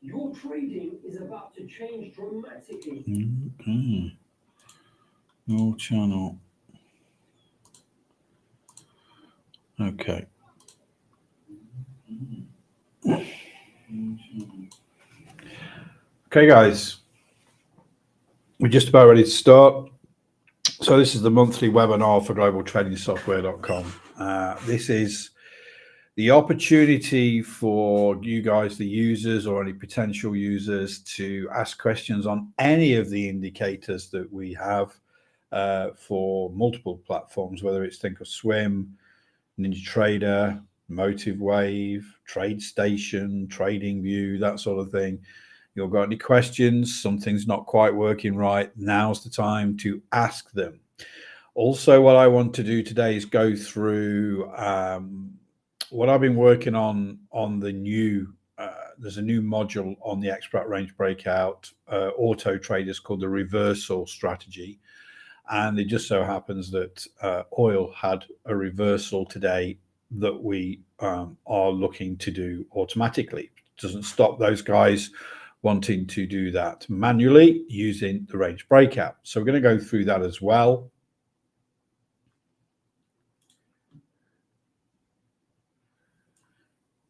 Your trading is about to change dramatically. Okay. No channel. Okay. Okay, guys. We're just about ready to start. So this is the monthly webinar for globaltradingsoftware.com. This is the opportunity for you guys, the users or any potential users, to ask questions on any of the indicators that we have for multiple platforms, whether it's Thinkorswim, NinjaTrader, MotiveWave, TradeStation, TradingView, that sort of thing. You've got any questions, something's not quite working right, now's the time to ask them. Also, what I want to do today is go through what I've been working on the new, there's a new module on the extract range breakout auto traders called the reversal strategy. And it just so happens that oil had a reversal today that we are looking to do automatically. It doesn't stop those guys wanting to do that manually using the range breakout. So we're going to go through that as well.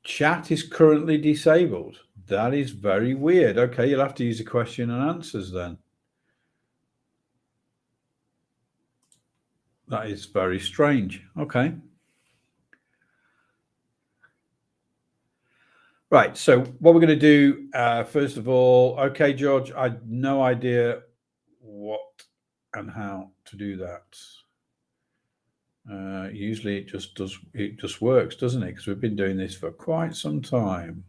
Chat is currently disabled. That is very weird. Okay, you'll have to use the question and answers then. That is very strange. Okay. Right, so what we're going to do, first of all, okay, George, I had no idea what and how to do that. Usually it just works, doesn't it? Because we've been doing this for quite some time.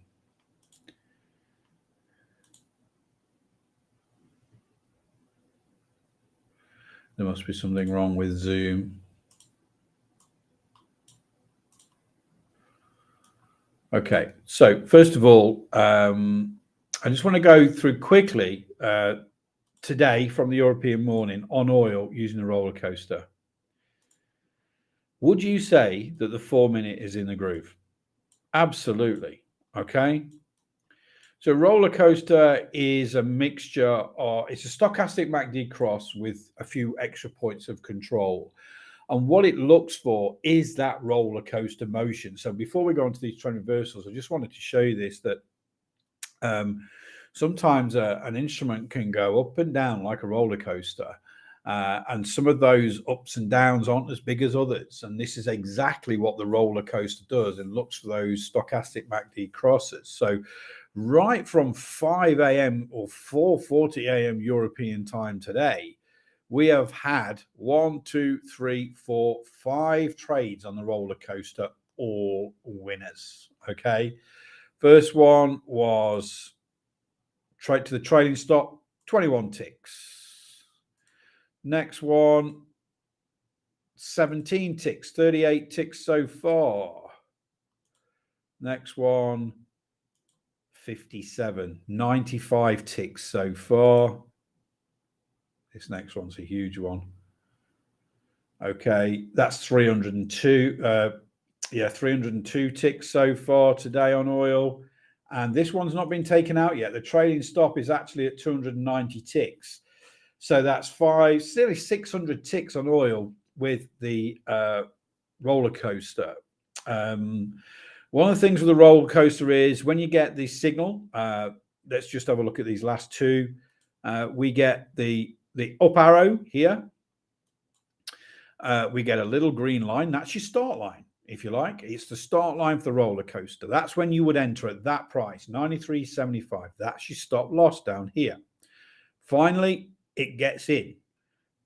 There must be something wrong with Zoom. Okay, so first of all, I just want to go through quickly today from the European morning on oil using the roller coaster. Would you say that the 4-minute is in the groove? Absolutely. Okay. So roller coaster is a mixture of, it's a stochastic MACD cross with a few extra points of control. And what it looks for is that roller coaster motion. So before we go into these trend reversals, I just wanted to show you this, that sometimes an instrument can go up and down like a roller coaster. And some of those ups and downs aren't as big as others. And this is exactly what the roller coaster does, and looks for those stochastic MACD crosses. So right from 5 a.m. or 4:40 a.m. European time today, we have had 1, 2, 3, 4, 5 trades on the roller coaster, all winners. Okay. First one was trade to the trading stop, 21 ticks. Next one, 17 ticks, 38 ticks so far. Next one, 57, 95 ticks so far. This next one's a huge one. Okay, that's 302. 302 ticks so far today on oil. And this one's not been taken out yet. The trading stop is actually at 290 ticks. So that's nearly 600 ticks on oil with the roller coaster. One of the things with the roller coaster is when you get the signal, let's just have a look at these last two. We get the up arrow here. We get a little green line. That's your start line, if you like. It's the start line for the roller coaster. That's when you would enter at that price, 93.75. That's your stop loss down here. Finally, it gets in,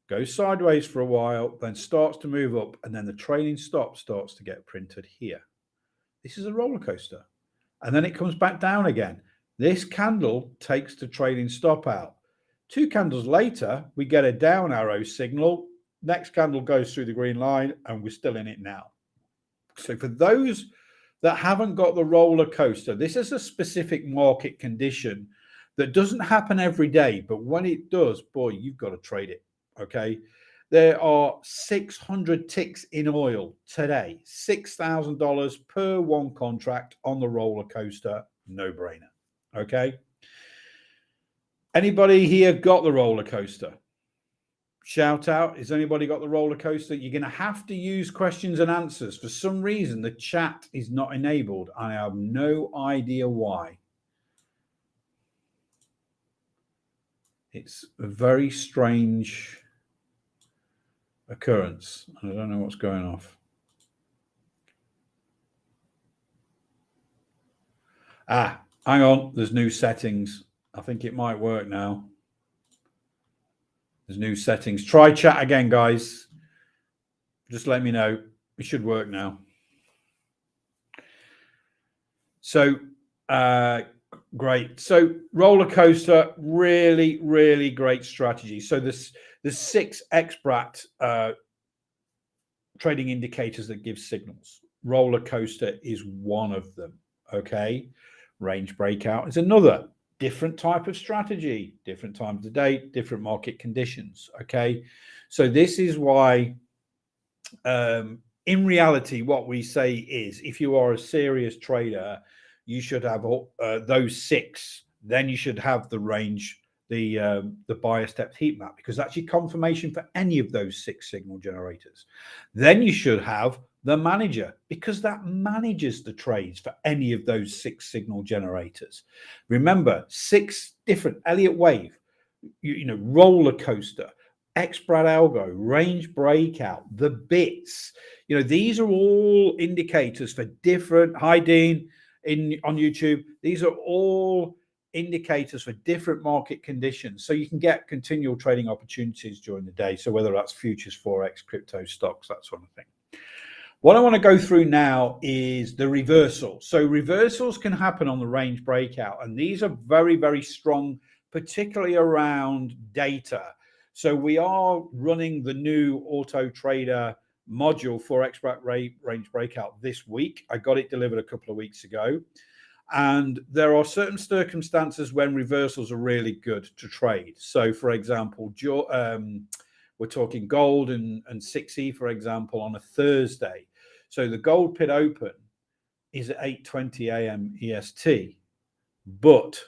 goes sideways for a while, then starts to move up, and then the trailing stop starts to get printed here. This is a roller coaster. And then it comes back down again. This candle takes the trailing stop out. 2 candles later, we get a down arrow signal. Next candle goes through the green line, and we're still in it now. So for those that haven't got the roller coaster, this is a specific market condition that doesn't happen every day, but when it does, boy, you've got to trade it. Okay. There are 600 ticks in oil today, $6,000 per one contract on the roller coaster. No brainer. Okay. Anybody here got the roller coaster? Shout out. Has anybody got the roller coaster? You're going to have to use questions and answers. For some reason, the chat is not enabled. I have no idea why. It's a very strange occurrence. I don't know what's going off. Hang on. There's new settings. I think it might work now. There's new settings. Try chat again, guys. Just let me know. It should work now. So, great. So, roller coaster, really, really great strategy. So, there's 6 XBRAT trading indicators that give signals. Roller coaster is one of them. Okay. Range breakout is another. Different type of strategy, different times of the day, different market conditions. Okay. So, this is why, in reality, what we say is if you are a serious trader, you should have those 6. Then you should have the range, the bias depth heat map, because that's your confirmation for any of those 6 signal generators. Then you should have the manager, because that manages the trades for any of those 6 signal generators. Remember, 6 different Elliott wave, roller coaster, XBRAT algo, range breakout, the bits. These are all indicators for different. Hi, Dean, on YouTube. These are all indicators for different market conditions, so you can get continual trading opportunities during the day. So whether that's futures, forex, crypto, stocks, that sort of thing. What I want to go through now is the reversal. So reversals can happen on the range breakout, and these are very, very strong, particularly around data. So we are running the new Auto Trader module for XBRAT range breakout this week. I got it delivered a couple of weeks ago. And there are certain circumstances when reversals are really good to trade. So, for example, we're talking gold and 6E, for example, on a Thursday. So the gold pit open is at 8:20 a.m. EST, but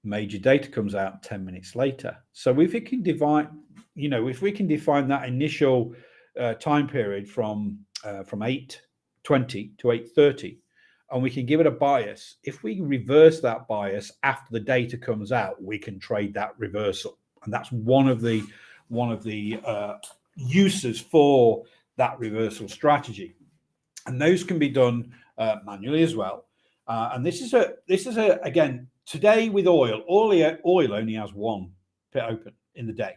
major data comes out 10 minutes later. So if we can define that initial time period from 8:20 to 8:30, and we can give it a bias, if we reverse that bias after the data comes out, we can trade that reversal. And that's one of the uses for that reversal strategy. And those can be done manually as well. And this is again, today with oil only has one pit open in the day.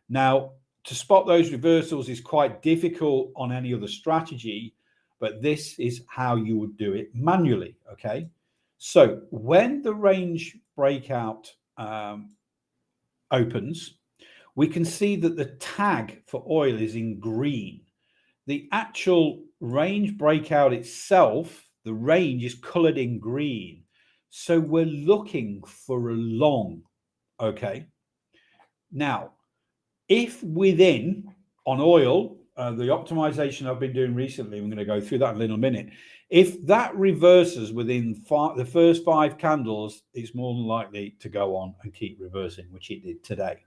Now, to spot those reversals is quite difficult on any other strategy, but this is how you would do it manually. Okay. So when the range breakout opens, we can see that the tag for oil is in green. The actual range breakout itself, the range is colored in green. So we're looking for a long. Okay. Now, if within on oil, the optimization I've been doing recently, I'm going to go through that in a little minute. If that reverses within the first 5 candles, it's more than likely to go on and keep reversing, which it did today.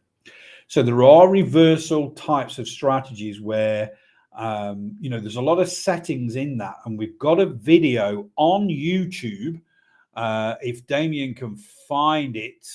So there are reversal types of strategies where, there's a lot of settings in that. And we've got a video on YouTube, if Damien can find it,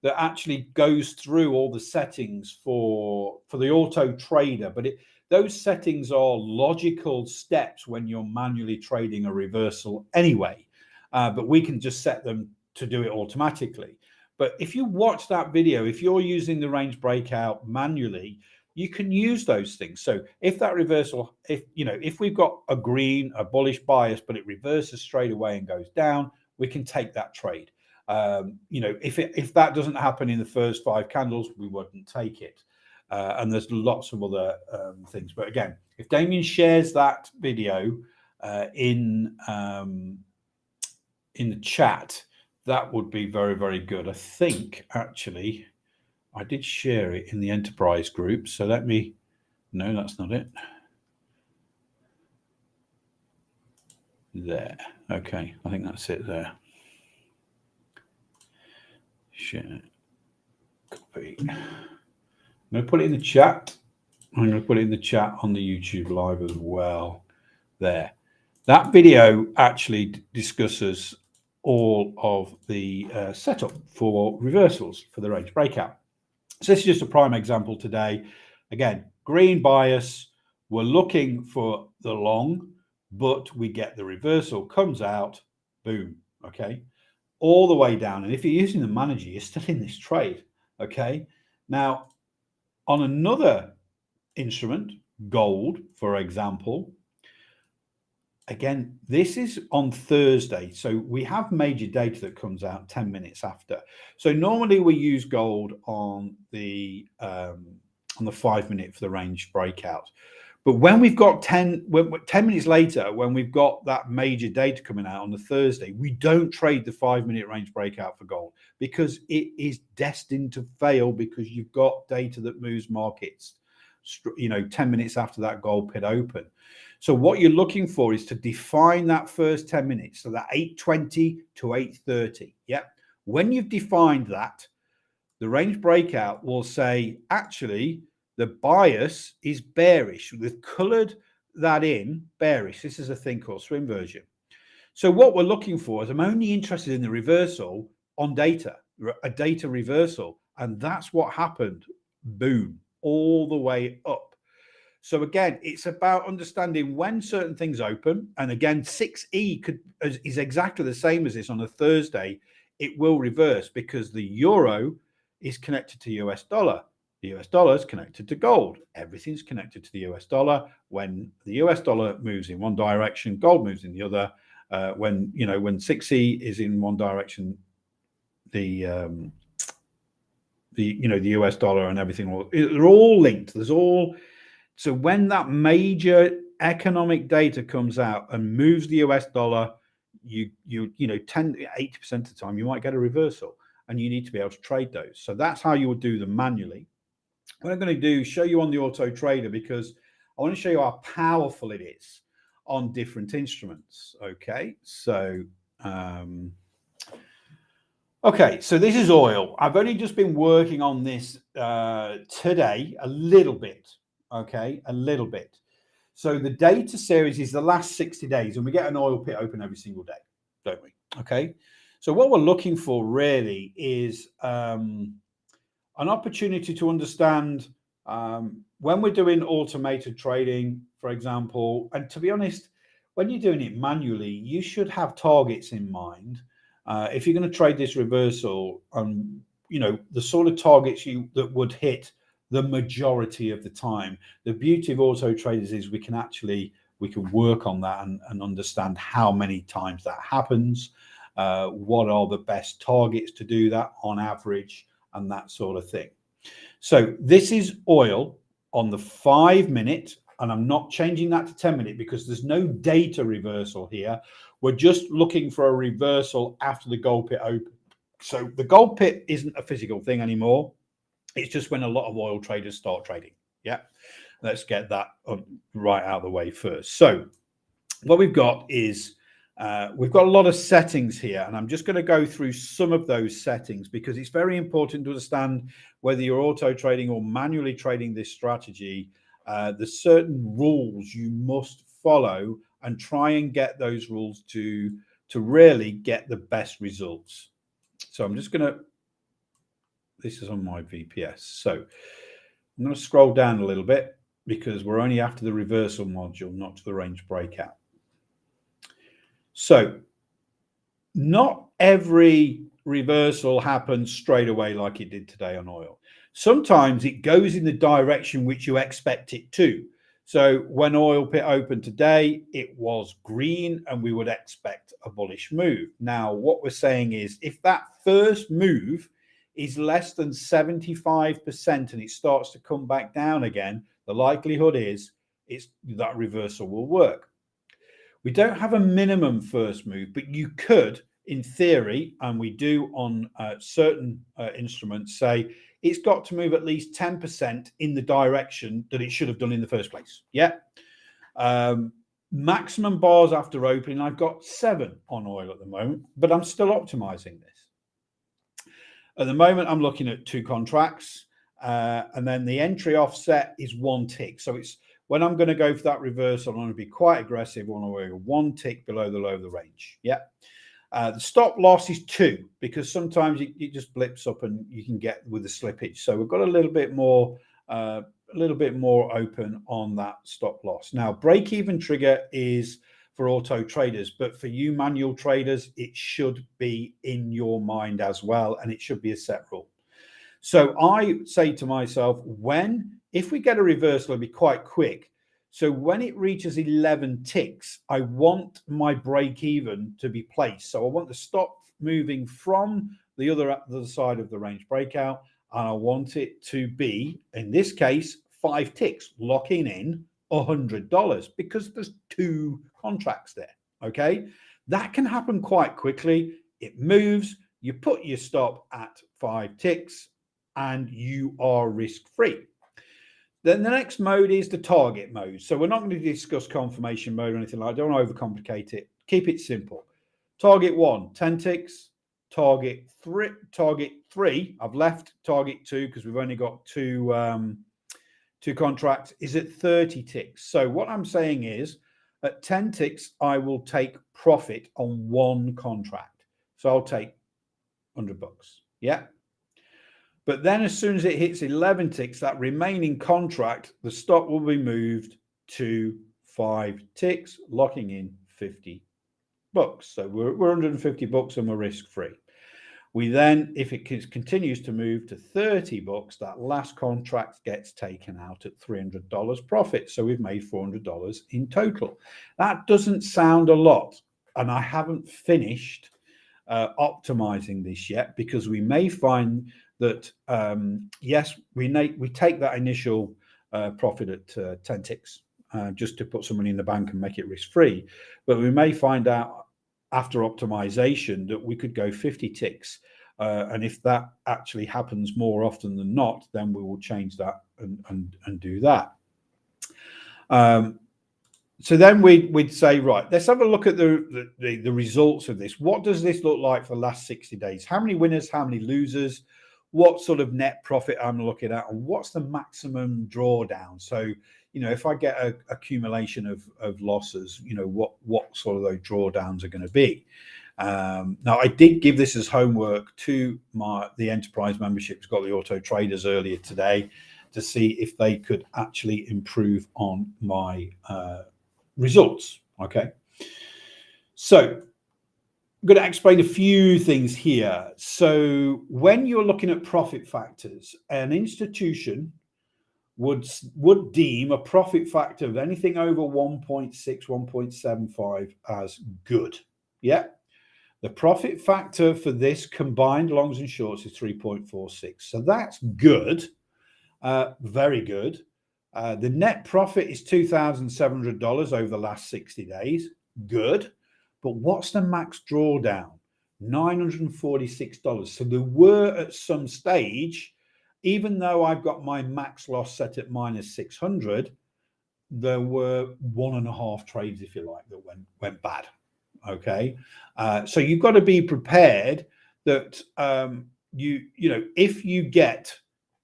that actually goes through all the settings for the Auto Trader. But those settings are logical steps when you're manually trading a reversal anyway. But we can just set them to do it automatically. But if you watch that video, if you're using the range breakout manually, you can use those things. So if that reversal, if we've got a bullish bias, but it reverses straight away and goes down, we can take that trade. If that doesn't happen in the first 5 candles, we wouldn't take it. And there's lots of other things. But again, if Damien shares that video in the chat, that would be very, very good. I think actually I did share it in the enterprise group. So no, that's not it. There. Okay. I think that's it there. Share. Copy. I'm going to put it in the chat. I'm going to put it in the chat on the YouTube live as well. There. That video actually discusses all of the setup for reversals for the range breakout. So this is just a prime example today. Again, green bias. We're looking for the long, but we get the reversal, comes out, boom, okay, all the way down. And if you're using the manager, you're still in this trade, okay? Now, on another instrument, gold, for example, again, this is on Thursday. So we have major data that comes out 10 minutes after. So normally we use gold on the 5 minute for the range breakout. But when we've got 10 minutes later, when we've got that major data coming out on the Thursday, we don't trade the 5 minute range breakout for gold because it is destined to fail because you've got data that moves markets, 10 minutes after that gold pit open. So what you're looking for is to define that first 10 minutes. So that 8:20 to 8:30. Yeah. When you've defined that, the range breakout will say, actually, the bias is bearish. We've colored that in bearish. This is a thing called swing version. So what we're looking for is I'm only interested in the reversal on data, a data reversal. And that's what happened. Boom, all the way up. So again, it's about understanding when certain things open. And again, 6E is exactly the same as this on a Thursday. It will reverse because the euro is connected to US dollar. The US dollar is connected to gold. Everything's connected to the US dollar. When the US dollar moves in one direction, gold moves in the other. When 6E is in one direction, the US dollar and everything, they're all linked. So when that major economic data comes out and moves the US dollar, 80% of the time you might get a reversal, and you need to be able to trade those. So that's how you would do them manually. What I'm going to do is show you on the auto trader because I want to show you how powerful it is on different instruments. Okay, so so this is oil. I've only just been working on this today a little bit. Okay, a little bit. So the data series is the last 60 days, and we get an oil pit open every single day, don't we? Okay, so what we're looking for really is an opportunity to understand when we're doing automated trading, for example, and to be honest, when you're doing it manually, you should have targets in mind. If you're going to trade this reversal, the sort of targets that would hit the majority of the time. The beauty of auto traders is we can work on that and understand how many times that happens, what are the best targets to do that on average, and that sort of thing. So this is oil on the 5 minute, and I'm not changing that to 10 minute because there's no data reversal here. We're just looking for a reversal after the gold pit open. So the gold pit isn't a physical thing anymore. It's just when a lot of oil traders start trading. Yeah, let's get that right out of the way first. So what we've got is we've got a lot of settings here, and I'm just going to go through some of those settings because it's very important to understand whether you're auto trading or manually trading this strategy. There's certain rules you must follow and try and get those rules to really get the best results. So I'm just going to, this is on my VPS. So I'm going to scroll down a little bit because we're only after the reversal module, not to the range breakout. So not every reversal happens straight away like it did today on oil. Sometimes it goes in the direction which you expect it to. So when oil pit opened today, it was green and we would expect a bullish move. Now, what we're saying is if that first move is less than 75% and it starts to come back down again, the likelihood is that reversal will work. We don't have a minimum first move, but you could, in theory, and we do on certain instruments, say it's got to move at least 10% in the direction that it should have done in the first place. Yeah. Maximum bars after opening, I've got 7 on oil at the moment, but I'm still optimizing this. At the moment, I'm looking at 2 contracts, and then the entry offset is 1 tick. So it's when I'm going to go for that reversal, I'm going to be quite aggressive. I want to go 1 tick below the low of the range. Yeah. The stop loss is 2 because sometimes it just blips up and you can get with the slippage. So we've got a little bit more open on that stop loss. Now, break even trigger is for auto traders, but for you manual traders, it should be in your mind as well, and it should be a set rule. So I say to myself, if we get a reversal, it'll be quite quick. So when it reaches 11 ticks, I want my break even to be placed. So I want to stop moving from the other side of the range breakout, and I want it to be, in this case, 5 ticks, locking in $100 because there's 2 contracts there. Okay, that can happen quite quickly. It moves, you put your stop at 5 ticks, and you are risk-free. Then the next mode is the target mode. So we're not going to discuss confirmation mode or anything like that. Don't want to overcomplicate it. Keep it simple. Target 1, 10 ticks. Target 3. I've left target 2 because we've only got two contracts. Is at 30 ticks. So what I'm saying is, at 10 ticks, I will take profit on 1 contract. So I'll take $100. Yeah. But then as soon as it hits 11 ticks, that remaining contract, the stop will be moved to 5 ticks, locking in $50. So we're $150 and we're risk-free. We then, if it continues to move to $30, that last contract gets taken out at $300 profit. So we've made $400 in total. That doesn't sound a lot, and I haven't finished optimizing this yet, because we may find that yes, we take that initial profit at 10 ticks just to put some money in the bank and make it risk-free, but we may find out after optimization that we could go 50 ticks, and if that actually happens more often than not, then we will change that and do that. So then we'd say, right, let's have a look at the results of this. What does this look like for the last 60 days? How many winners, how many losers? What sort of net profit I'm looking at, and what's the maximum drawdown? So, if I get a accumulation of losses, what sort of those drawdowns are going to be. Now, I did give this as homework to the enterprise memberships, got the auto traders earlier today, to see if they could actually improve on my results. Okay, so I'm going to explain a few things here. So when you're looking at profit factors, an institution would deem a profit factor of anything over 1.6, 1.75 as good. Yeah. The profit factor for this combined longs and shorts is 3.46. So that's good. Very good. The net profit is $2,700 over the last 60 days. Good. But what's the max drawdown? $946. So there were at some stage, even though I've got my max loss set at minus 600, there were 1.5 trades, if you like, that went bad. Okay. So you've got to be prepared that if you get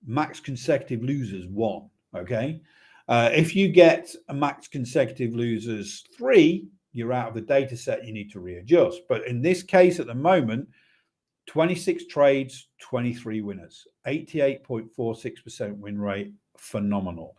max consecutive losers 1, okay. If you get a max consecutive losers 3, you're out of the data set, you need to readjust. But in this case, at the moment, 26 trades, 23 winners, 88.46% win rate, phenomenal.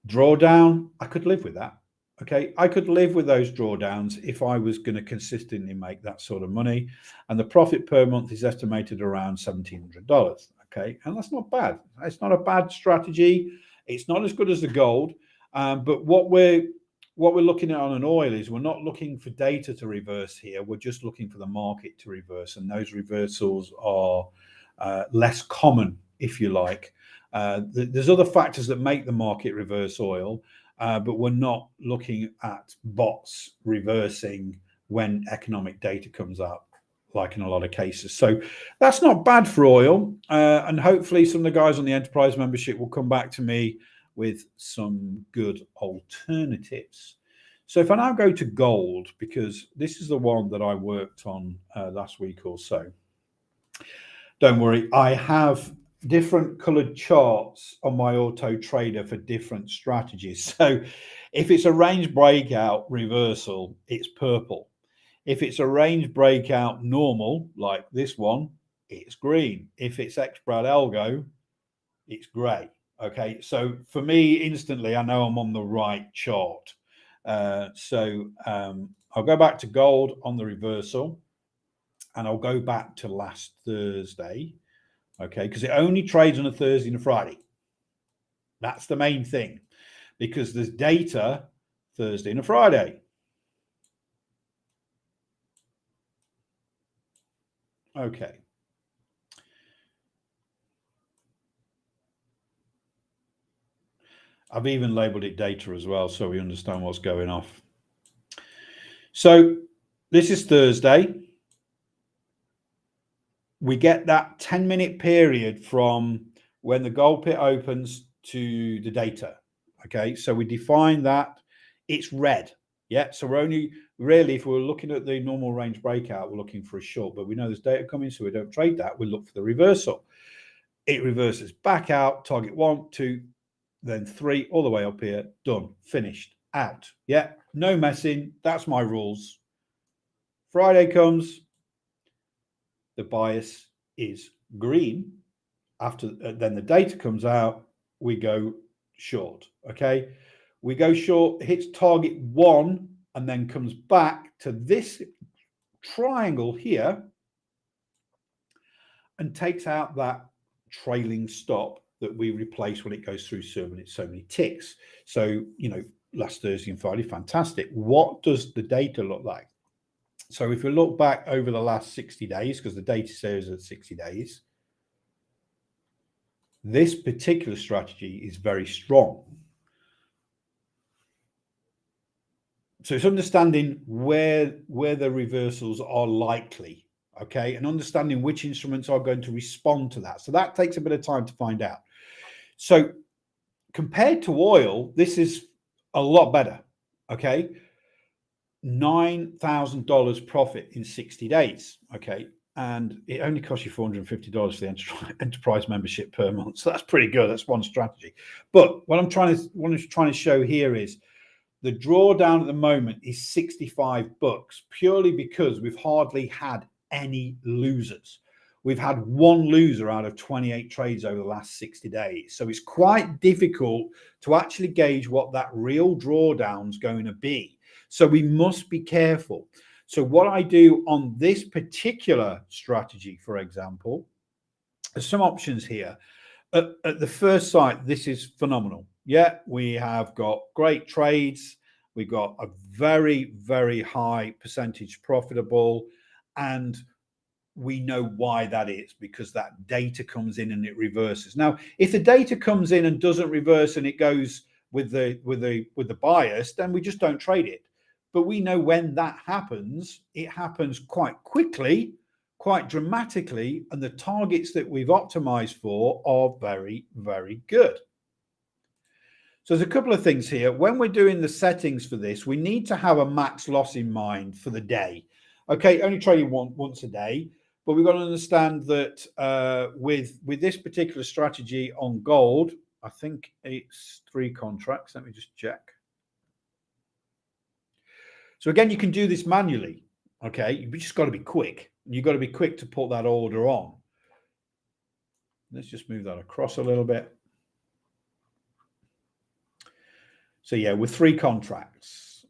Drawdown, I could live with that. Okay, I could live with those drawdowns if I was going to consistently make that sort of money. And the profit per month is estimated around $1,700. Okay, and that's not bad. It's not a bad strategy. It's not as good as the gold. But what we're looking at on an oil is we're not looking for data to reverse here. We're just looking for the market to reverse. And those reversals are less common, if you like. There's other factors that make the market reverse oil, but we're not looking at bots reversing when economic data comes out, like in a lot of cases. So that's not bad for oil. And hopefully some of the guys on the enterprise membership will come back to me with some good alternatives. So if I now go to gold, because this is the one that I worked on last week or so. Don't worry, I have different colored charts on my auto trader for different strategies. So if it's a range breakout reversal, it's purple. If it's a range breakout normal, like this one, it's green. If it's X-Brad Algo, it's gray. Okay, so for me, instantly, I know I'm on the right chart. I'll go back to gold on the reversal, and I'll go back to last Thursday. Okay, because it only trades on a Thursday and a Friday. That's the main thing, because there's data Thursday and a Friday. Okay. I've even labeled it data as well, so we understand what's going off. So this is Thursday. We get that 10-minute period from when the gold pit opens to the data. Okay, so we define that it's red. Yeah, so we're only really, if we're looking at the normal range breakout, we're looking for a short, but we know there's data coming, so we don't trade that. We look for the reversal. It reverses back out, target 1, 2, then 3, all the way up here, done, finished, out. Yeah, no messing. That's my rules. Friday comes, the bias is green. After then the data comes out, we go short. Okay, we go short, hits target 1, and then comes back to this triangle here and takes out that trailing stop that we replace when it goes through so many ticks. So, you know, last Thursday and Friday, fantastic. What does the data look like? So if we look back over the last 60 days, because the data says at 60 days, this particular strategy is very strong. So it's understanding where the reversals are likely, okay, and understanding which instruments are going to respond to that. So that takes a bit of time to find out. So compared to oil, this is a lot better, okay? $9,000 profit in 60 days, okay? And it only costs you $450 for the enterprise membership per month. So that's pretty good. That's one strategy. But what I'm trying to show here is the drawdown at the moment is 65 bucks, purely because we've hardly had any losers. We've had one loser out of 28 trades over the last 60 days. So it's quite difficult to actually gauge what that real drawdown's going to be. So we must be careful. So what I do on this particular strategy, for example, there's some options here. At the first sight, this is phenomenal. Yeah, we have got great trades. We got a very, very high percentage profitable, and we know why that is, because that data comes in and it reverses. Now, if the data comes in and doesn't reverse and it goes with the bias, then we just don't trade it. But we know when that happens, it happens quite quickly, quite dramatically, and the targets that we've optimized for are very, very good. So there's a couple of things here. When we're doing the settings for this, we need to have a max loss in mind for the day. Okay, only trading once a day, but we've got to understand that with this particular strategy on gold, I think it's 3 contracts. Let me just check. So again, you can do this manually. Okay, you've just got to be quick. You've got to be quick to put that order on. Let's just move that across a little bit. So yeah, with 3 contracts.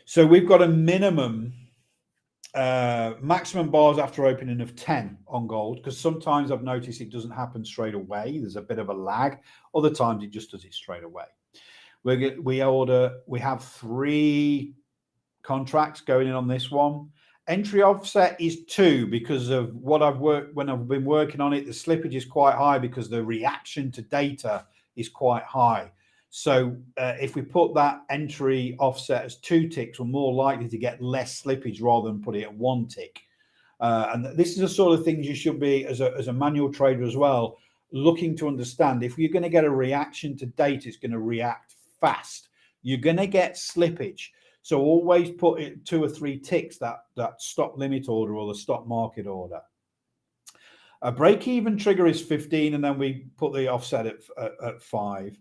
So we've got a minimum maximum bars after opening of 10 on gold, because sometimes I've noticed it doesn't happen straight away. There's a bit of a lag. Other times it just does it straight away. We have 3 contracts going in on this one. Entry offset is 2 because of what when I've been working on it. The slippage is quite high because the reaction to data is quite high. So if we put that entry offset as 2 ticks, we're more likely to get less slippage rather than put it at 1 tick. And this is the sort of things you should be, as a manual trader as well, looking to understand. If you're going to get a reaction to data, it's going to react fast. You're going to get slippage. So always put it 2 or 3 ticks, that stop limit order or the stop market order. A break-even trigger is 15, and then we put the offset at 5.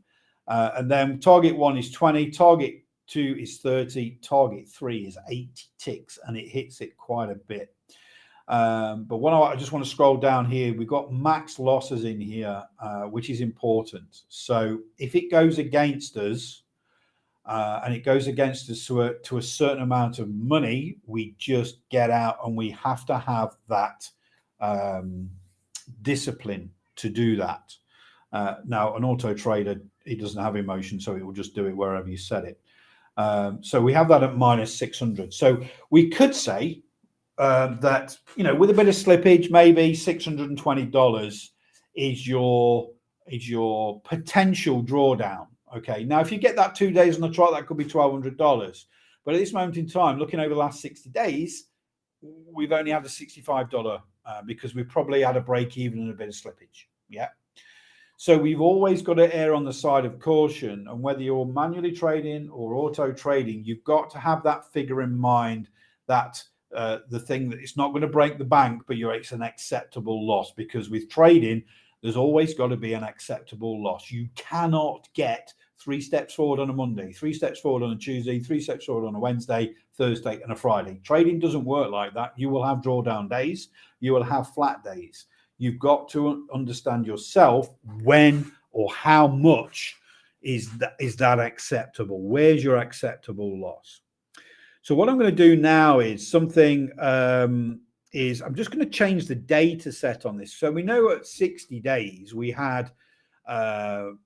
And then target 1 is 20, target 2 is 30, target 3 is 80 ticks, and it hits it quite a bit. But what I just want to scroll down here, we've got max losses in here, which is important. So if it goes against us, and it goes against us to a certain amount of money, we just get out, and we have to have that discipline to do that. Now, an auto trader, it doesn't have emotion, so it will just do it wherever you set it. So we have that at minus 600. So we could say that, you know, with a bit of slippage, maybe $620 is your potential drawdown. Okay, now if you get that 2 days on the trot, that could be $1,200. But at this moment in time, looking over the last 60 days, we've only had a $65 because we probably had a break even and a bit of slippage. Yeah. So we've always got to err on the side of caution. And whether you're manually trading or auto trading, you've got to have that figure in mind, that the thing that it's not going to break the bank, but it's an acceptable loss. Because with trading, there's always got to be an acceptable loss. You cannot get 3 steps forward on a Monday, 3 steps forward on a Tuesday, 3 steps forward on a Wednesday, Thursday, and a Friday. Trading doesn't work like that. You will have drawdown days. You will have flat days. You've got to understand yourself when or how much is that acceptable. Where's your acceptable loss? So what I'm going to do now is something is I'm just going to change the data set on this. So we know at 60 days we had one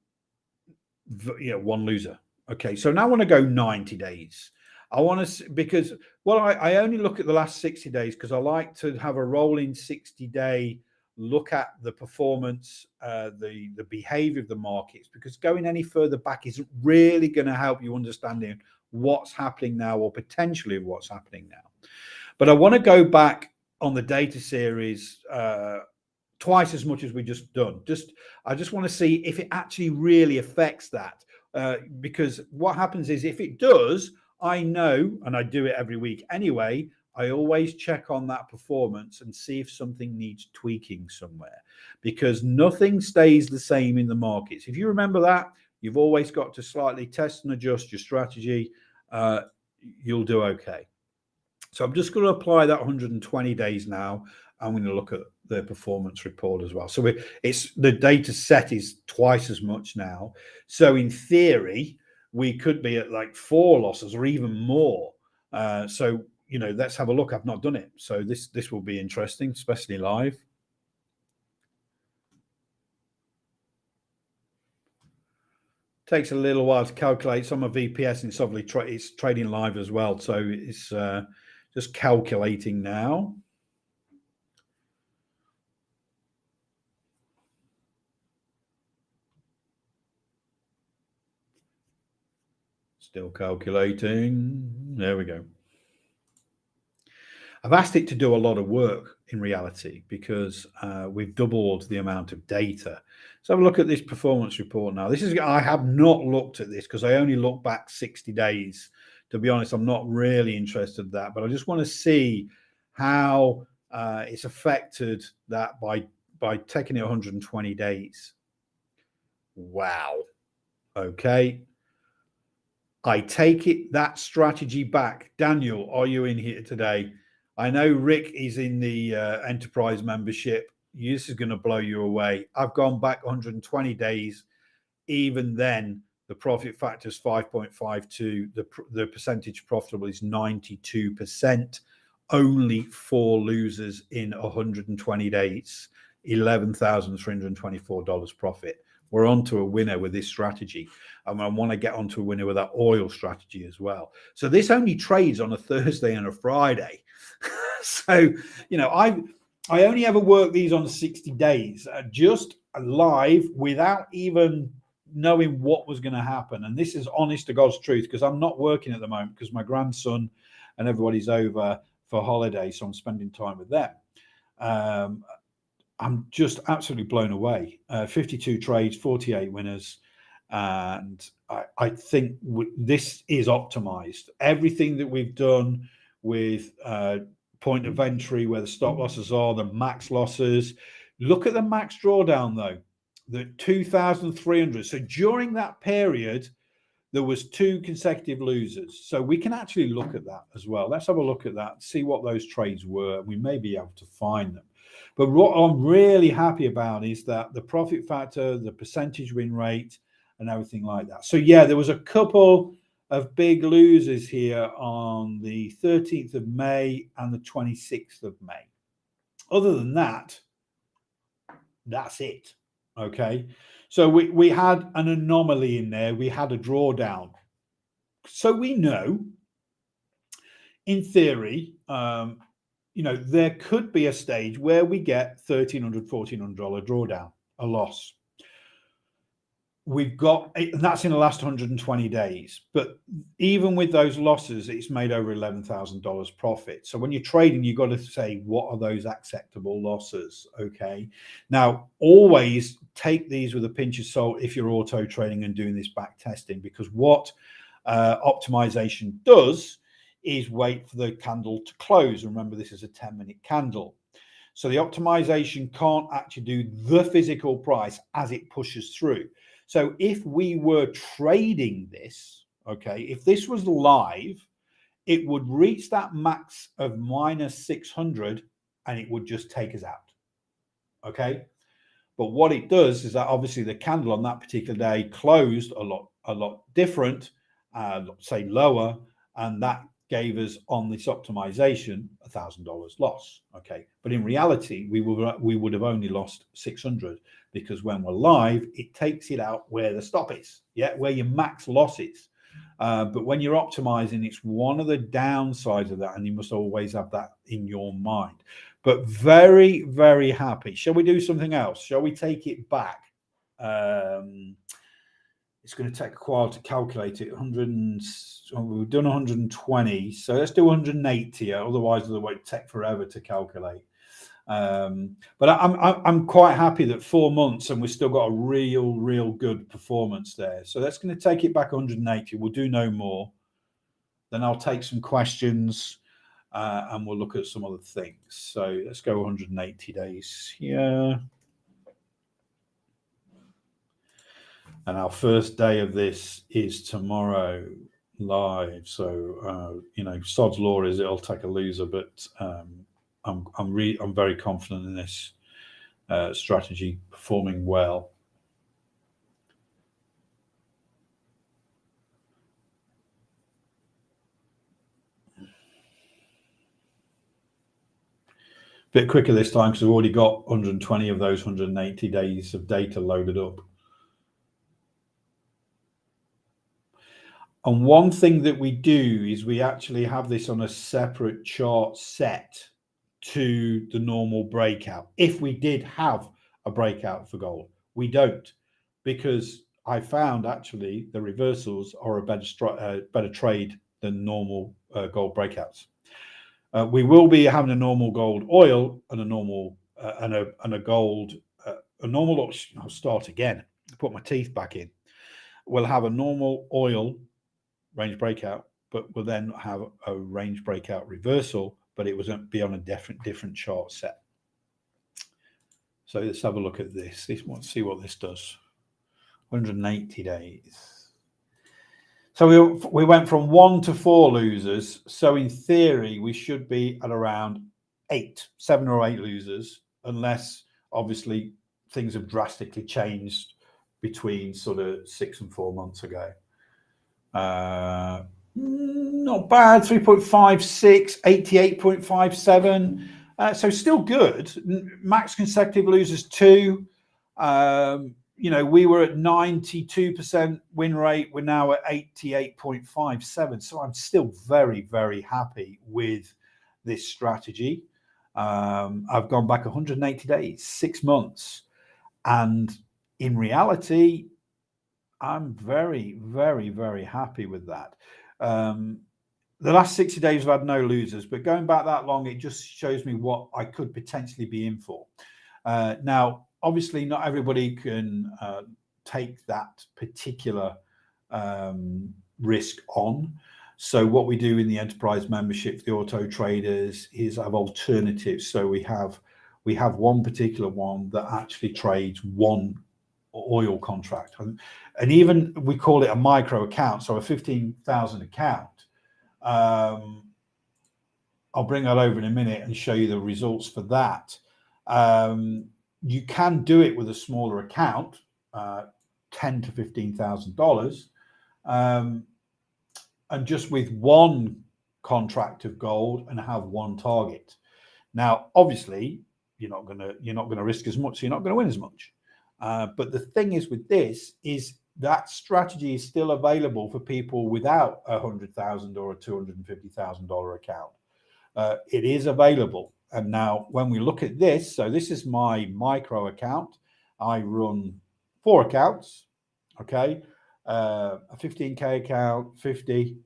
loser. Okay, so now I want to go 90 days. I want to, because I only look at the last 60 days because I like to have a rolling 60-day look at the performance, the behavior of the markets, because going any further back isn't really going to help you understanding what's happening now or potentially what's happening now. But I want to go back on the data series twice as much as we just done. I just want to see if it actually really affects that, because what happens is if it does, I know, and I do it every week anyway, I always check on that performance and see if something needs tweaking somewhere, because nothing stays the same in the markets. If you remember that, you've always got to slightly test and adjust your strategy. You'll do okay. So I'm just going to apply that 120 days now. I'm going to look at the performance report as well. So it's the data set is twice as much now. So in theory, we could be at like 4 losses or even more. So, you know, let's have a look. I've not done it. So this will be interesting, especially live. Takes a little while to calculate. Some of VPS and it's obviously it's trading live as well. So it's just calculating now. Still calculating. There we go. I've asked it to do a lot of work in reality because we've doubled the amount of data. So have a look at this performance report now. I have not looked at this because I only look back 60 days. To be honest, I'm not really interested in that, but I just want to see how it's affected that by taking it 120 days. Wow. Okay. I take it that strategy back. Daniel, are you in here today? I know Rick is in the enterprise membership. This is going to blow you away. I've gone back 120 days. Even then, the profit factor is 5.52. The percentage profitable is 92%. Only 4 losers in 120 days. $11,324 profit. We're on to a winner with this strategy. And I want to get onto a winner with that oil strategy as well. So this only trades on a Thursday and a Friday. So, you know, I only ever work these on 60 days, just live without even knowing what was going to happen. And this is honest to God's truth, because I'm not working at the moment because my grandson and everybody's over for holiday. So I'm spending time with them. I'm just absolutely blown away. 52 trades, 48 winners. And I think this is optimized. Everything that we've done with point of entry, where the stop losses are, the max losses. Look at the max drawdown though, the 2,300. So during that period, there was 2 consecutive losers. So we can actually look at that as well. Let's have a look at that, see what those trades were. We may be able to find them. But what I'm really happy about is that the profit factor, the percentage win rate, and everything like that. So yeah, there was a couple of big losers here on the 13th of May and the 26th of May. Other than that, that's it. Okay. So we had an anomaly in there. We had a drawdown. So we know, in theory, there could be a stage where we get $1,300, $1,400 drawdown, a loss. We've got, and that's in the last 120 days. But even with those losses, it's made over $11,000 profit. So when you're trading, you've got to say, what are those acceptable losses? Okay. Now, always take these with a pinch of salt if you're auto trading and doing this back testing, because what optimization does is wait for the candle to close. Remember, this is a 10-minute candle. So the optimization can't actually do the physical price as it pushes through. So if we were trading this, okay, if this was live, it would reach that max of minus 600 and it would just take us out. Okay. But what it does is that obviously the candle on that particular day closed a lot different, say lower, and that gave us on this optimization $1,000 loss. Okay, but in reality, we would have only lost 600, because when we're live, it takes it out where the stop is, where your max loss is. But when you're optimizing, it's one of the downsides of that, and you must always have that in your mind. But very, very happy. Shall we do something else? Shall we take it back? It's going to take a while to calculate it. We've done 120, so let's do 180. Otherwise, it won't take forever to calculate. But I'm quite happy that 4 months and we've still got a real good performance there. So that's going to take it back 180. We'll do no more. Then I'll take some questions and we'll look at some other things. So let's go 180 days here. And our first day of this is tomorrow live. So, sod's law is it'll take a loser, but I'm very confident in this strategy performing well. Bit quicker this time because we've already got 120 of those 180 days of data loaded up. And one thing that we do is we actually have this on a separate chart set to the normal breakout. If we did have a breakout for gold, we don't, because I found actually the reversals are a better trade than normal gold breakouts. We will be having a normal gold oil and a normal and a gold a normal. I'll start again. Put my teeth back in. We'll have a normal oil range breakout, but we'll then have a range breakout reversal, but it was be on a different chart set. So let's have a look at this. Let's see what this does. 180 days. So we went from 1 to 4 losers. So in theory, we should be at around 7 or 8 losers, unless obviously things have drastically changed between sort of 6 and 4 months ago. Not bad, 3.56, 88.57. So still good. Max consecutive losers 2. We were at 92% win rate. We're now at 88.57. So I'm still very, very happy with this strategy. I've gone back 180 days, 6 months. And in reality, I'm very, very, very happy with that. The last 60 days I've had no losers, but going back that long, it just shows me what I could potentially be in for. Now, obviously, not everybody can take that particular risk on. So what we do in the enterprise membership for the auto traders is have alternatives. So we have one particular one that actually trades one oil contract, and even we call it a micro account, so a 15,000 account. I'll bring that over in a minute and show you the results for that. You can do it with a smaller account, $10,000 to $15,000, and just with one contract of gold and have one target. Now, obviously, you're not gonna risk as much, so you're not going to win as much. But the thing is with this is that strategy is still available for people without a $100,000 or a $250,000 account. It is available. And now when we look at this, so this is my micro account. I run 4 accounts, okay? A 15K account, 50,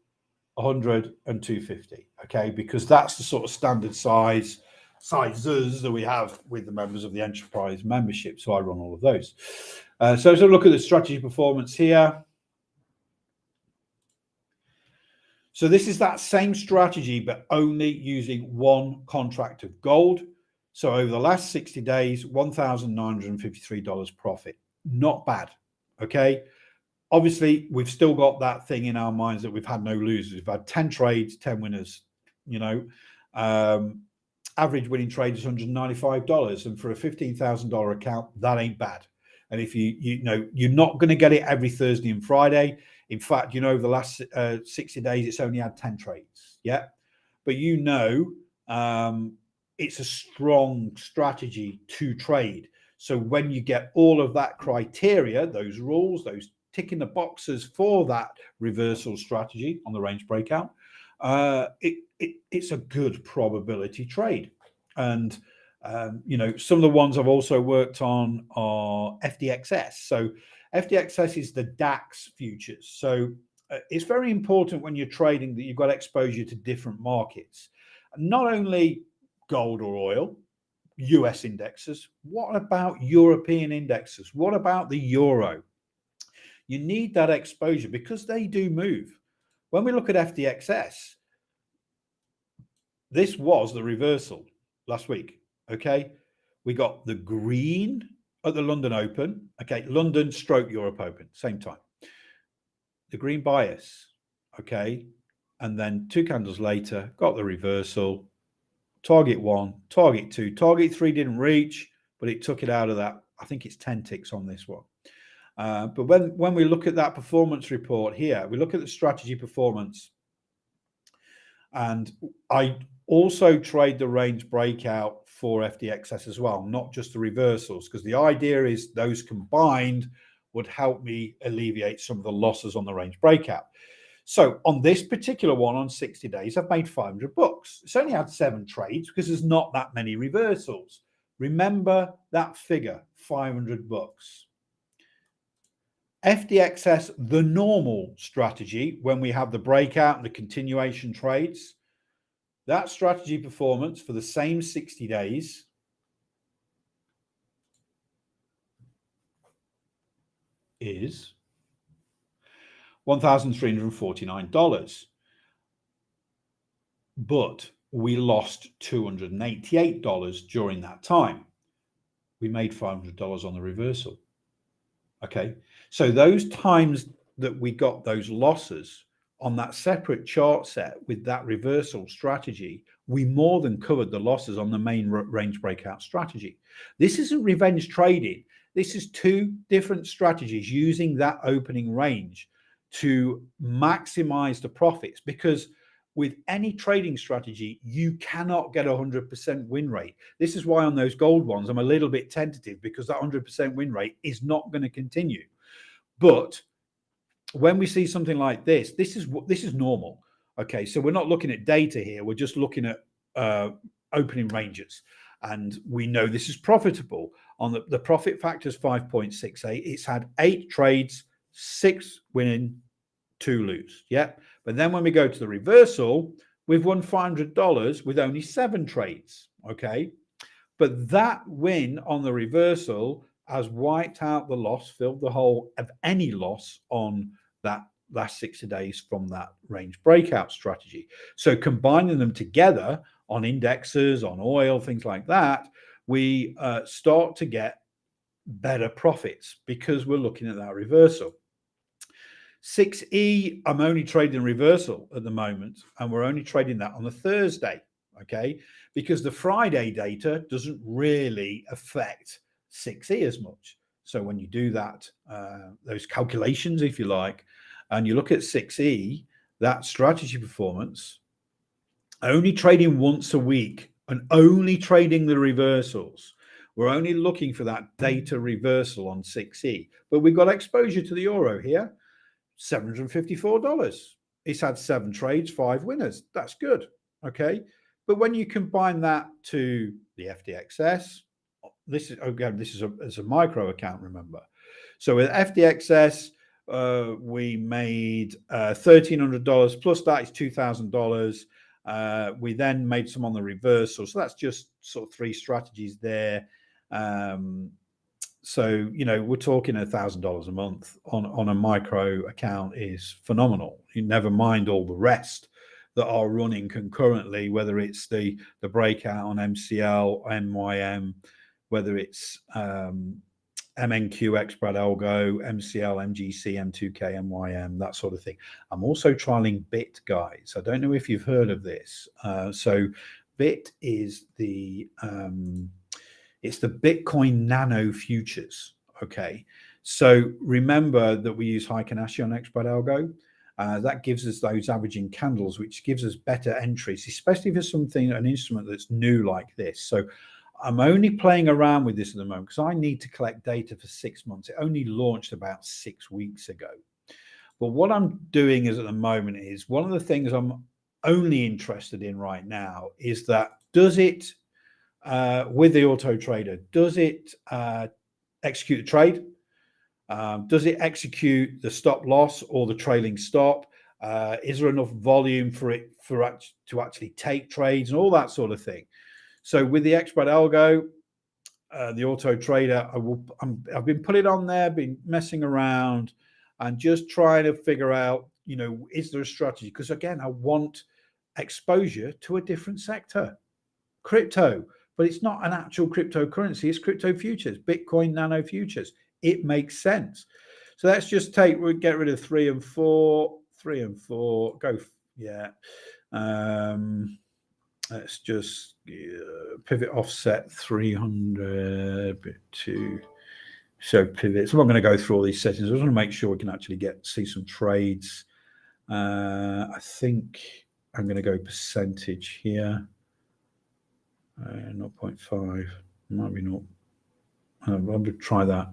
100 and 250, okay? Because that's the sort of standard sizes that we have with the members of the enterprise membership. So I run all of those. So as I look at the strategy performance here. So this is that same strategy, but only using one contract of gold. So over the last 60 days, $1,953 profit. Not bad, okay? Obviously, we've still got that thing in our minds that we've had no losers. We've had 10 trades, 10 winners, you know. Average winning trade is $195. And for a $15,000 account, that ain't bad. And if you know, you're not going to get it every Thursday and Friday. In fact, you know, over the last 60 days, it's only had 10 trades. Yeah. But you know, it's a strong strategy to trade. So when you get all of that criteria, those rules, those ticking the boxes for that reversal strategy on the range breakout, it's a good probability trade. And you know, some of the ones I've also worked on are FDXS. So FDXS is the DAX futures. So it's very important when you're trading that you've got exposure to different markets, not only gold or oil, US indexes. What about European indexes? What about the euro? You need that exposure because they do move. When we look at FDXS, this was the reversal last week. Okay, we got the green at the London Open. Okay, London stroke Europe Open, same time. The green bias. Okay, and then 2 candles later, got the reversal. Target 1, target 2, target 3 didn't reach, but it took it out of that. I think it's 10 ticks on this one. But when we look at that performance report here, we look at the strategy performance. And I also trade the range breakout for FDXS as well, not just the reversals, because the idea is those combined would help me alleviate some of the losses on the range breakout. So on this particular one on 60 days, I've made $500. It's only had 7 trades because there's not that many reversals. Remember that figure, $500. FDXS, the normal strategy, when we have the breakout and the continuation trades, that strategy performance for the same 60 days is $1,349. But we lost $288 during that time. We made $500 on the reversal. Okay, so those times that we got those losses on that separate chart set with that reversal strategy, we more than covered the losses on the main range breakout strategy. This isn't revenge trading. This is 2 different strategies using that opening range to maximize the profits, because with any trading strategy, you cannot get a 100% win rate. This is why on those gold ones, I'm a little bit tentative, because that 100% win rate is not going to continue. But when we see something like this, this is normal. Okay, so we're not looking at data here. We're just looking at opening ranges. And we know this is profitable. On the profit factor is 5.68. It's had 8 trades, 6 winning, 2 lose. Yeah. But then when we go to the reversal, we've won $500 with only 7 trades. Okay. But that win on the reversal has wiped out the loss, filled the hole of any loss on that last 60 days from that range breakout strategy. So combining them together on indexes, on oil, things like that, we start to get better profits because we're looking at that reversal. 6E, I'm only trading reversal at the moment, and we're only trading that on a Thursday, okay? Because the Friday data doesn't really affect 6E as much. So when you do that, those calculations, if you like, and you look at 6E, that strategy performance, only trading once a week and only trading the reversals. We're only looking for that data reversal on 6E, but we've got exposure to the euro here. $754. It's had 7 trades, 5 winners. That's good. Okay. But when you combine that to the FDXS, this is a micro account, remember. So with FDXS, we made $1,300 plus that is $2,000. We then made some on the reversal. So that's just sort of 3 strategies there. So, we're talking $1,000 a month on a micro account is phenomenal. You never mind all the rest that are running concurrently, whether it's the breakout on MCL, MYM, whether it's MNQ, Exbrad Algo, MCL, MGC, M2K, MYM, that sort of thing. I'm also trialing BIT, guys. I don't know if you've heard of this. So BIT is it's the Bitcoin Nano futures. Okay. So remember that we use Heiken-Ashi on Exbrad Algo. That gives us those averaging candles, which gives us better entries, especially for an instrument that's new like this. So I'm only playing around with this at the moment because I need to collect data for 6 months. It only launched about 6 weeks ago. But what I'm doing is at the moment is one of the things I'm only interested in right now is that does it, with the auto trader, does it execute the trade? Does it execute the stop loss or the trailing stop? Is there enough volume for it to actually take trades and all that sort of thing? So with the Exbrad Algo, the auto trader, I've been putting on there, been messing around and just trying to figure out, is there a strategy? Because again, I want exposure to a different sector, crypto. But it's not an actual cryptocurrency. It's crypto futures, Bitcoin Nano futures. It makes sense. So let's just get rid of 3 and 4, 3 and 4. Let's just pivot offset 300 bit 2. So pivot. So I'm going to go through all these settings. I just want to make sure we can actually see some trades. I think I'm going to go percentage here. 0.5 might be not. I'll try that.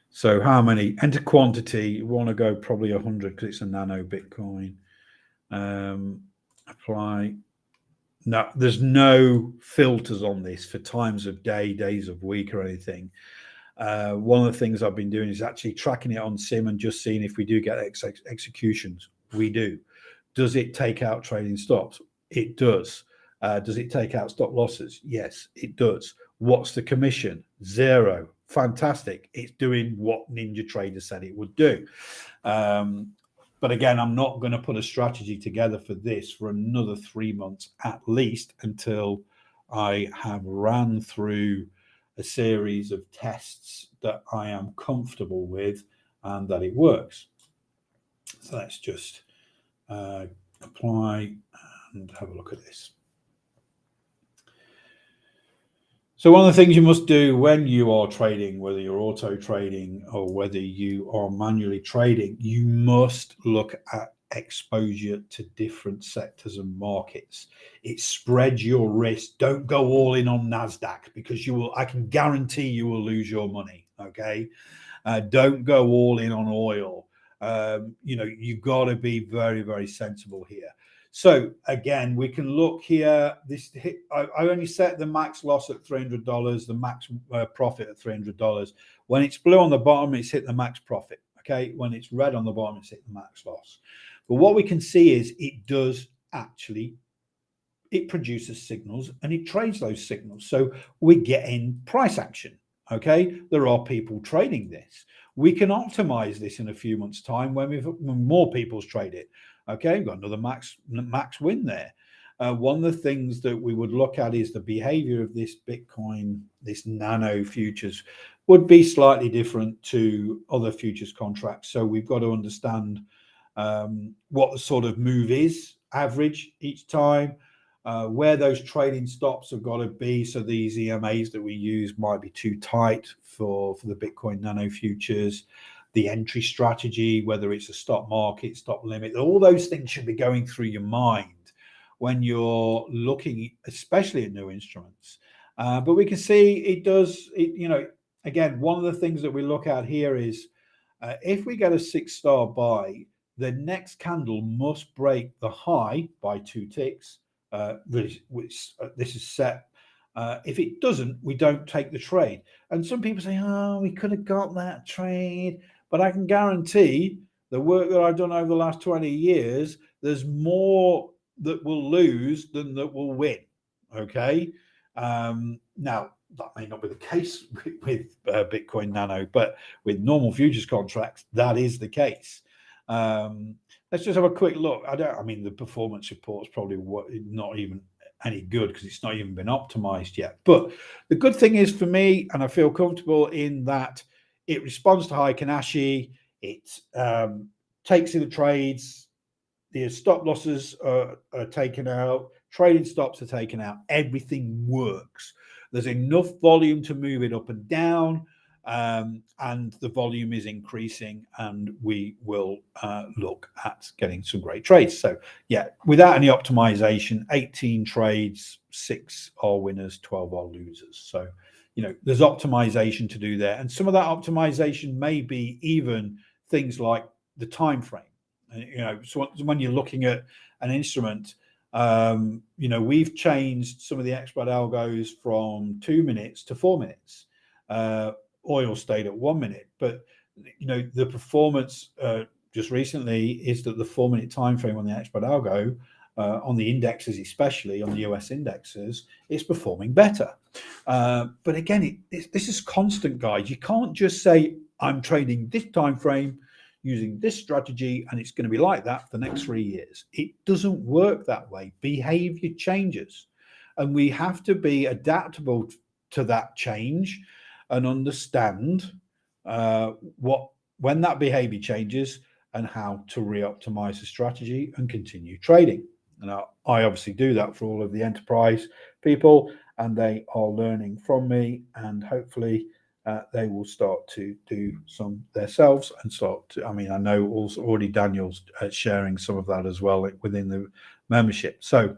So how many? Enter quantity. You want to go probably 100 because it's a nano Bitcoin. Apply. No, there's no filters on this for times of day, days of week, or anything. One of the things I've been doing is actually tracking it on Sim and just seeing if we do get executions. We do. Does it take out trading stops? It does. Does it take out stop losses? Yes, it does. What's the commission? 0. Fantastic. It's doing what NinjaTrader said it would do. But again, I'm not going to put a strategy together for this for another 3 months at least until I have ran through a series of tests that I am comfortable with and that it works. So let's just apply and have a look at this. So one of the things you must do when you are trading, whether you're auto trading or whether you are manually trading, you must look at exposure to different sectors and markets. It spreads your risk. Don't go all in on NASDAQ because I can guarantee you will lose your money. Okay. Don't go all in on oil. You've got to be very, very sensible here. So again, we can look here. I only set the max loss at $300, the max profit at $300. When it's blue on the bottom, it's hit the max profit. Okay. When it's red on the bottom, it's hit the max loss. But what we can see is it does actually it produces signals and it trades those signals. So we're getting price action. Okay, there are people trading this. We can optimize this in a few months' time when more people's trade it. Okay, we've got another max win there. One of the things that we would look at is the behavior of this Bitcoin, this nano futures would be slightly different to other futures contracts. So we've got to understand what the sort of move is, average each time, where those trading stops have got to be. So these EMAs that we use might be too tight for the Bitcoin nano futures. The entry strategy, whether it's a stop market, stop limit, all those things should be going through your mind when you're looking, especially at new instruments. But we can see it does, again, one of the things that we look at here is if we get a 6-star buy, the next candle must break the high by 2 ticks, which this is set. If it doesn't, we don't take the trade. And some people say, oh, we could have got that trade. But I can guarantee the work that I've done over the last 20 years, there's more that will lose than that will win. Okay. Now, that may not be the case with Bitcoin Nano, but with normal futures contracts, that is the case. Let's just have a quick look. I mean, the performance report is probably not even any good because it's not even been optimized yet. But the good thing is for me, and I feel comfortable in that it responds to high Kanashi, it takes in the trades, the stop losses are taken out, trading stops are taken out, everything works. There's enough volume to move it up and down, and the volume is increasing, and we will look at getting some great trades. So yeah, without any optimization, 18 trades, 6 are winners, 12 are losers. So there's optimization to do there, and some of that optimization may be even things like the time frame. So when you're looking at an instrument, we've changed some of the expert algos from 2 minutes to 4 minutes. Oil stayed at 1 minute, but the performance just recently is that the 4-minute time frame on the expert algo, on the indexes, especially on the US indexes, is performing better. But again, this is constant, guys. You can't just say I'm trading this time frame using this strategy and it's going to be like that for the next 3 years. It doesn't work that way. Behavior changes, and we have to be adaptable to that change and understand when that behavior changes and how to re-optimize the strategy and continue trading. And I obviously do that for all of the enterprise people, and they are learning from me, and hopefully they will start to do some themselves and I know also already Daniel's sharing some of that as well within the membership. So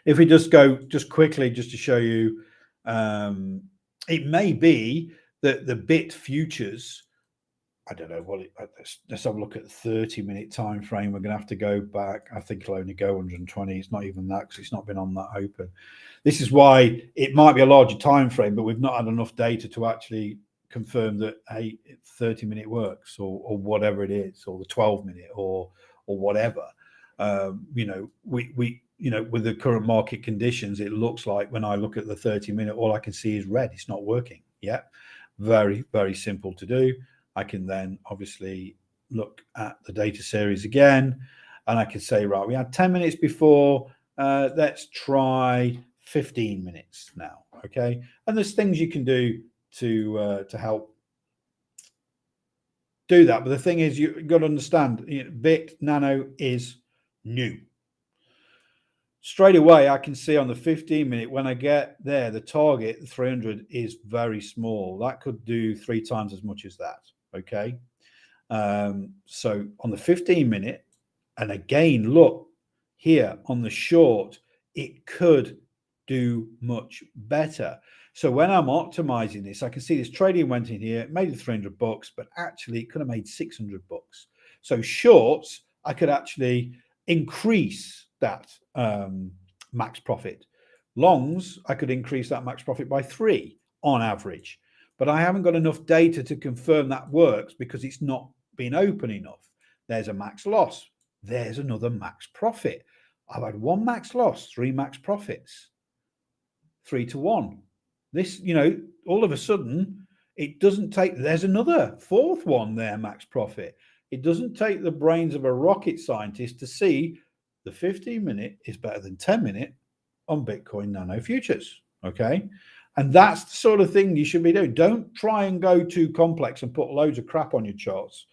if we just go quickly, just to show you, it may be that the bit futures, I don't know what let's have a look at the 30-minute time frame. We're going to have to go back. I think it'll only go 120. It's not even that because it's not been on that open. This is why it might be a larger time frame, but we've not had enough data to actually confirm that 30-minute works or whatever it is, or the 12-minute or whatever. With the current market conditions, it looks like when I look at the 30-minute, all I can see is red. It's not working. Yeah, very, very simple to do. I can then obviously look at the data series again, and I can say, right, we had 10 minutes before. Let's try 15 minutes now. Okay, and there's things you can do to help do that. But the thing is, you've got to understand, Bit Nano is new. Straight away, I can see on the 15-minute, when I get there, the target, the 300, is very small. That could do 3 times as much as that. Okay. So on the 15-minute, and again, look here on the short, it could do much better. So when I'm optimizing this, I can see this trading went in here, it made it $300, but actually it could have made $600. So shorts, I could actually increase that max profit. Longs, I could increase that max profit by 3 on average, but I haven't got enough data to confirm that works because it's not been open enough. There's a max loss. There's another max profit. I've had 1 max loss, 3 max profits, 3 to 1. This, all of a sudden, it doesn't take, there's another 4th one there, max profit. It doesn't take the brains of a rocket scientist to see the 15-minute is better than 10-minute on Bitcoin Nano futures. Okay. And that's the sort of thing you should be doing. Don't try and go too complex and put loads of crap on your charts.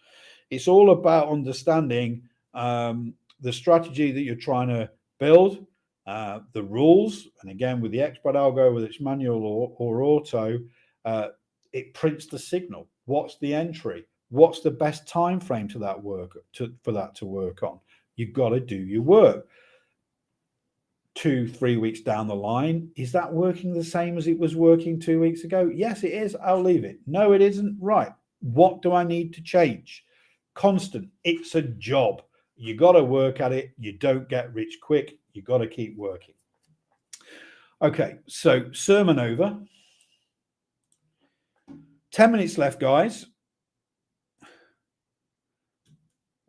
It's all about understanding the strategy that you're trying to build, the rules. And again, with the expert algo, whether it's manual or auto, it prints the signal. What's the entry? What's the best time frame to that work for that to work on? You've got to do your work. 2-3 weeks down the line, is that working the same as it was working 2 weeks ago? Yes, it is. I'll leave it. No, it isn't. Right. What do I need to change? Constant. It's a job. You got to work at it. You don't get rich quick. You got to keep working. Okay, so sermon over. 10 minutes left, guys.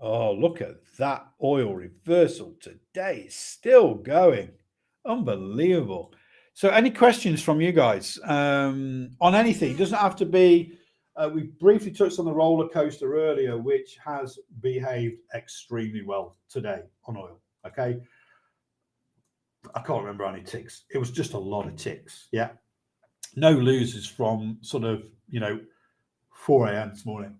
Oh, look at that oil reversal today. It's still going. Unbelievable. So any questions from you guys on anything? It doesn't have to be, we briefly touched on the roller coaster earlier, which has behaved extremely well today on oil. Okay. I can't remember how many ticks. It was just a lot of ticks. Yeah. No losers from sort of, 4 a.m. this morning.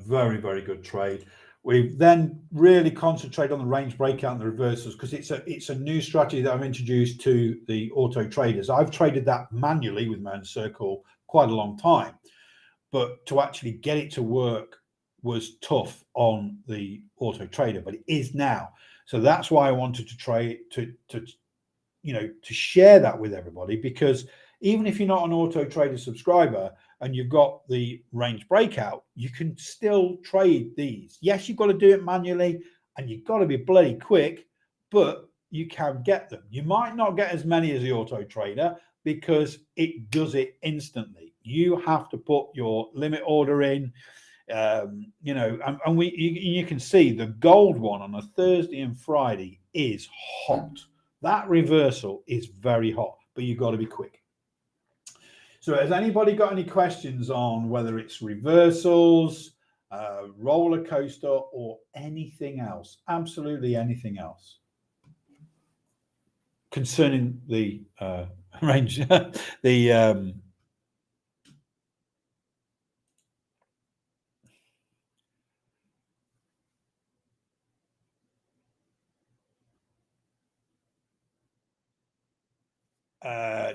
Very, very good trade. We've then really concentrated on the range breakout and the reversals because it's a new strategy that I've introduced to the auto traders. I've traded that manually with my own circle quite a long time, but to actually get it to work was tough on the auto trader, but it is now. So that's why I wanted to trade to share that with everybody, because even if you're not an auto trader subscriber and you've got the range breakout, you can still trade these. Yes, you've got to do it manually and you've got to be bloody quick, but you can get them. You might not get as many as the auto trader because it does it instantly. You have to put your limit order in, and you can see the gold one on a Thursday and Friday is hot. That reversal is very hot, but you've got to be quick. So has anybody got any questions on whether it's reversals, roller coaster, or anything else? Absolutely anything else concerning the range,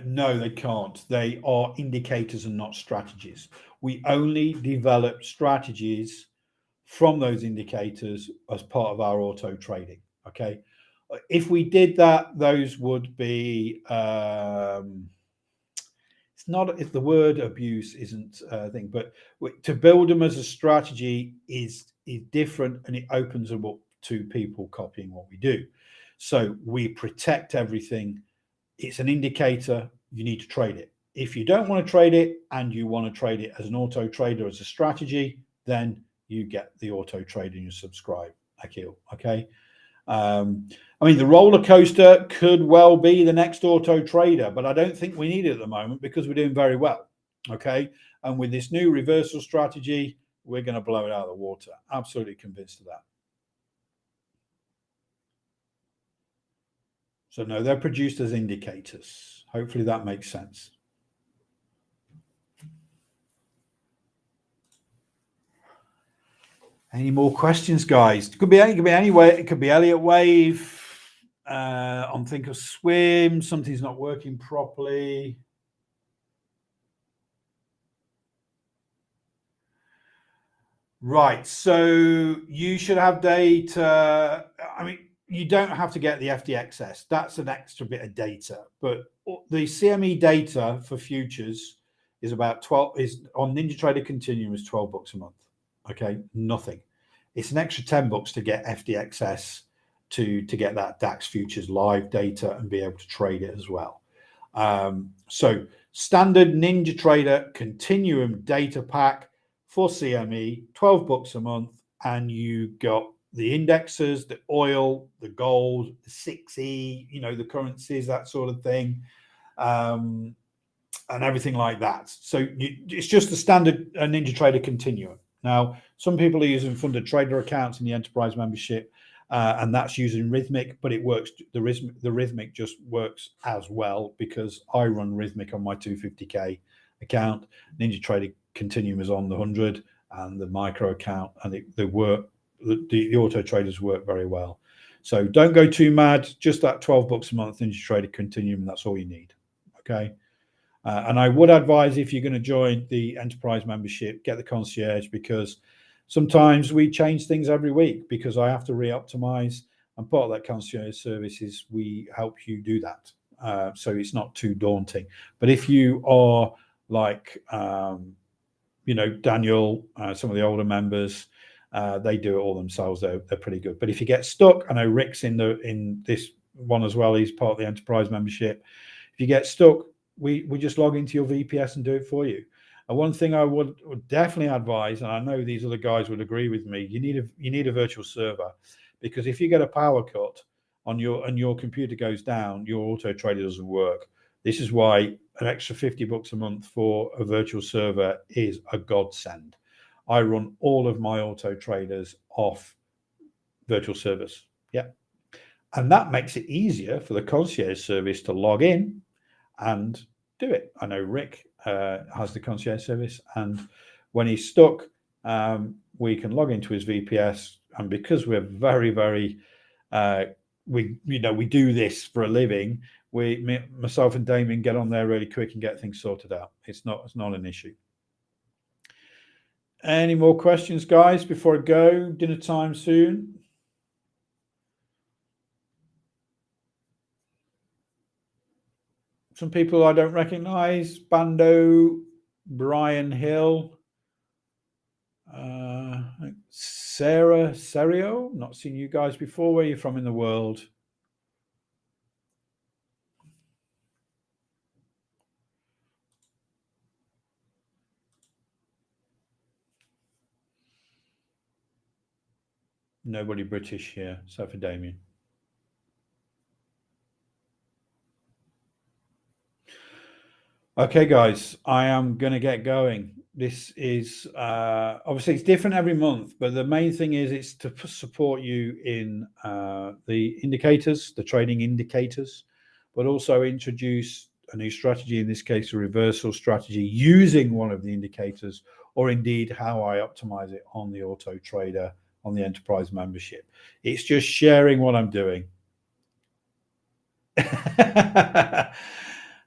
no, they can't. They are indicators and not strategies. We only develop strategies from those indicators as part of our auto trading. Okay. If we did that, those would be, it's not, if the word abuse isn't a thing, but to build them as a strategy is different, and it opens them up to people copying what we do. So we protect everything. It's an indicator. You need to trade it. If you don't want to trade it and you want to trade it as an auto trader, as a strategy, then you get the auto trade and you subscribe. Okay. The roller coaster could well be the next auto trader, but I don't think we need it at the moment because we're doing very well. Okay. And with this new reversal strategy, we're going to blow it out of the water. Absolutely convinced of that. So no, they're produced as indicators. Hopefully that makes sense. Any more questions, guys? It could be any way. It could be Elliott Wave. On Think or Swim. Something's not working properly. Right. So you should have data. You don't have to get the FDXS. That's an extra bit of data. But the CME data for futures is about 12. Is on NinjaTrader Continuum is $12 a month. Okay, nothing. It's an extra $10 to get FDXS to get that DAX futures live data and be able to trade it as well. So standard NinjaTrader Continuum data pack for CME, $12 a month, and you got the indexes, the oil, the gold, the 6E, you know, the currencies, that sort of thing, and everything like that. So it's just the standard NinjaTrader Continuum. Now, some people are using funded trader accounts in the enterprise membership, and that's using Rhythmic, but it works. The Rhythmic just works as well because I run Rhythmic on my 250k account. NinjaTrader Continuum is on the 100 and the micro account, and they work. The auto traders work very well. So don't go too mad. Just that $12 a month NinjaTrader Continuum. That's all you need. Okay. And I would advise, if you're going to join the enterprise membership, get the concierge, because sometimes we change things every week because I have to re-optimize, and part of that concierge service is we help you do that. So it's not too daunting. But if you are like, you know, Daniel, some of the older members, they do it all themselves. They're pretty good. But if you get stuck, I know Rick's in this one as well. He's part of the enterprise membership. If you get stuck, we just log into your VPS and do it for you. And one thing I would definitely advise, and I know these other guys would agree with me, you need a virtual server, because if you get a power cut on your computer goes down, your auto trader doesn't work. This is why an extra $50 a month for a virtual server is a godsend. I run all of my auto traders off virtual servers. Yeah. And that makes it easier for the concierge service to log in and do it. I know Rick has the concierge service, and when he's stuck, we can log into his VPS. And because we're very, very, we do this for a living, myself and Damien get on there really quick and get things sorted out. It's not an issue. Any more questions, guys, before I go? Dinner time soon. Some people I don't recognize. Bando, Brian Hill, Sarah Serio. Not seen you guys before. Where are you from in the world? Nobody British here, except for Damien. Okay, guys, I am going to get going. This is obviously it's different every month, but the main thing is it's to support you in the indicators, the trading indicators, but also introduce a new strategy, in this case, a reversal strategy using one of the indicators, or indeed how I optimize it on the auto trader on the enterprise membership. It's just sharing what I'm doing.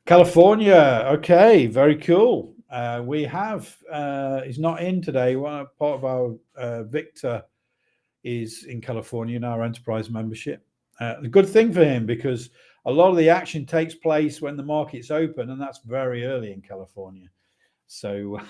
California. Okay, very cool. We have, he's not in today. One part of our Victor is in California in our enterprise membership. A good thing for him, because a lot of the action takes place when the market's open, and that's very early in California. So,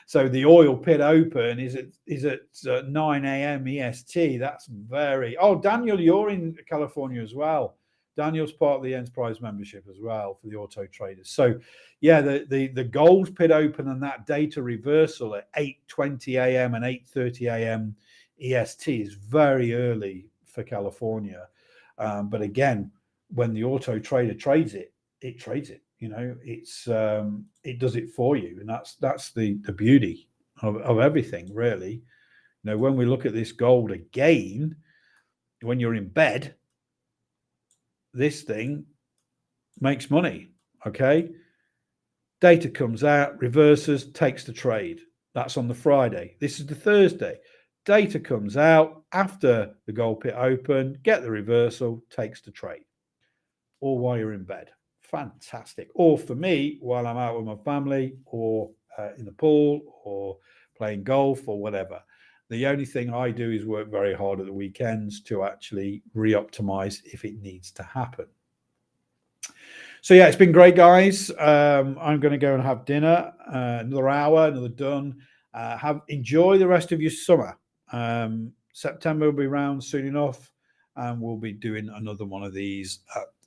so the oil pit open is at 9 a.m. EST. That's very. Oh, Daniel, you're in California as well. Daniel's part of the enterprise membership as well for the auto traders. So, yeah, the gold pit open and that data reversal at 8:20 a.m. and 8:30 a.m. EST is very early for California. But again, when the auto trader trades it, it trades it. You know, it does it for you, and that's the beauty of everything, really. You know, when we look at this gold again, when you're in bed, this thing makes money. Okay, data comes out, reverses, takes the trade. That's on the Friday. This is the Thursday. Data comes out after the gold pit open, get the reversal, takes the trade, all while you're in bed. Fantastic. Or for me, while I'm out with my family, or in the pool, or playing golf, or whatever. The only thing I do is work very hard at the weekends to actually re-optimize if it needs to happen. So yeah, it's been great, guys. I'm going to go and have dinner. Another hour, another done. Enjoy the rest of your summer. September will be around soon enough, and we'll be doing another one of these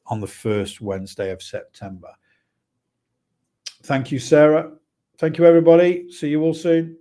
on the first Wednesday of September. Thank you, Sarah. Thank you, everybody. See you all soon.